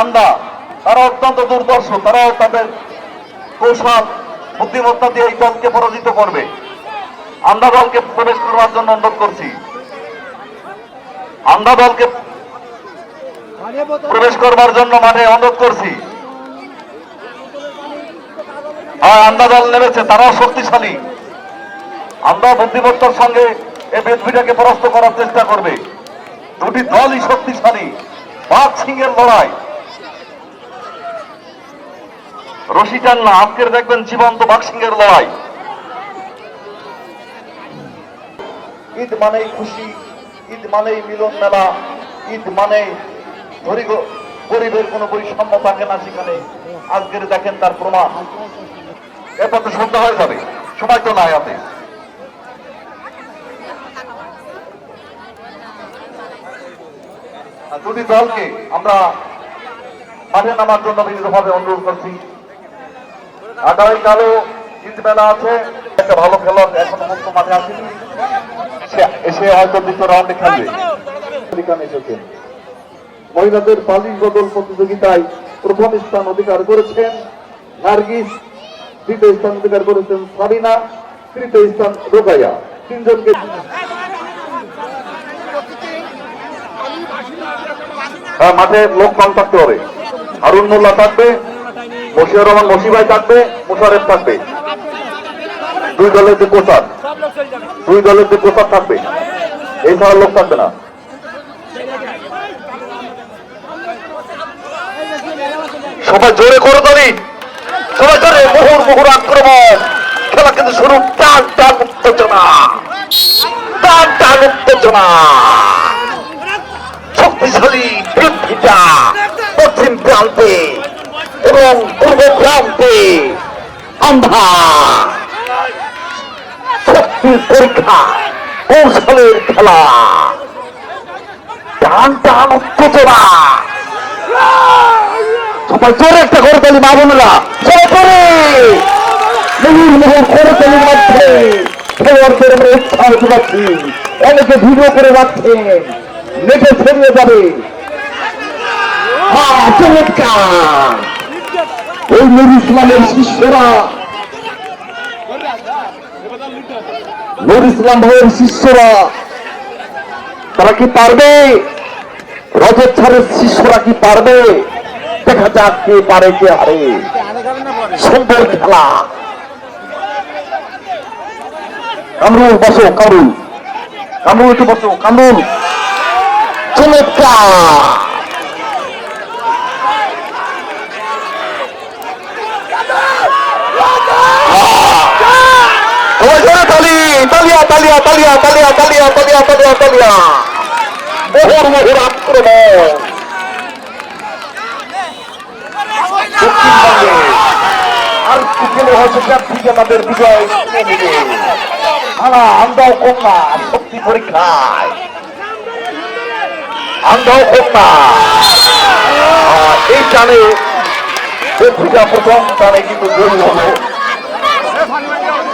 আন্দা তারা অত্যন্ত দুর্দর্শ, তারাও তাদের কৌশল বুদ্ধিমত্তা দিয়ে এই দলকে পরাজিত করবে। আন্দা দলকে প্রবেশ করবার জন্য অনুরোধ করছি। আন্দা দলকে প্রবেশ করবার জন্য মাঠে অনুরোধ করছি। আন্দা দল নেমেছে, তারাও শক্তিশালী। আন্দা বুদ্ধিমত্তার সঙ্গে এই বিদ্রোহীটাকে পরাস্ত করার চেষ্টা করবে। দুটি দলই শক্তিশালী, বাঘ সিংহের লড়াই। রশি টান না, আজকের দেখবেন জীবন্ত বাঘ সিংহের লড়াই। ঈদ মানেই খুশি, ঈদ মানেই মিলন মেলা, ঈদ মানেই গরিবের কোনো বৈষম্য থাকে না সেখানে। আজকের দেখেন তার প্রমাণ। এরপর তো সন্ধ্যা হয়ে যাবে, সময় তো নাই হাতে। দুটি দলকে আমরা মাঠে নামার জন্য বিনীতভাবে অনুরোধ করছি। আগামীকালও ঈদ মেলা আছে। একটা ভালো খেলোয়াড় এখনো মুক্ত মাঠে আসেনি, এসে হয়তো দ্বিতীয় রাউন্ডে খেলবে। মহিলাদের বালিশ বদল প্রতিযোগিতায় প্রথম স্থান অধিকার করেছেন নার্গিস, দ্বিতীয় স্থান অধিকার করেছেন সাবিনা, তৃতীয় স্থান রোকাইয়া। তিনজনকে মাঠে লোক কম থাকতে হবে। হারুন মোল্লা থাকবে, মশিউর রহমান মশিভাই থাকবে, মুশারেফ থাকবে। দুই দলের যে কোচার থাকবে, এই ছাড়া লোক থাকবে না। সবাই জোরে করে দাবি, সবাই জোরে মুহুর আক্রমণ। খেলা কিন্তু শুরু, টান টান উত্তেজনা, টান টান উত্তেজনা। শক্তিশালী বৃদ্ধিটা পশ্চিম প্রান্তে এবং পূর্ব প্রান্তে আন্ধা শক্তির পরীক্ষা, কৌশলের খেলা, টান টান উত্তেজনা। সবাই জোরে একটা করে তালি, মা বোনেরা সবাই করে মুহুর করে তালির মধ্যে খেলোয়াড়দের আমরা উৎসাহ পাচ্ছি। অনেকে ভিডিও করে রাখছেন, নেটে ছড়িয়ে যাবে। চমৎকার! ওই নুর ইসলামের শিষ্যরা, নুর ইসলাম ভাইয়ের শিষ্যরা, তারা কি পারবে? রজত ছাড়ের শিষ্যরা কি পারবে? দেখা যাক কে পারে কে হারে। সুন্দর খেলা। কামরুল বসো, কামরুল একটু বসো, কামরুল। চমৎকার! মোহর আক্রমণ। আর কিছু হয়তো থেকে তাদের বিজয় নেবে। আন্দাও কন্যা শক্তি পরীক্ষায়, আন্দাও কন্যা এই টানে প্রথম টানে কিন্তু জয়ী হলো।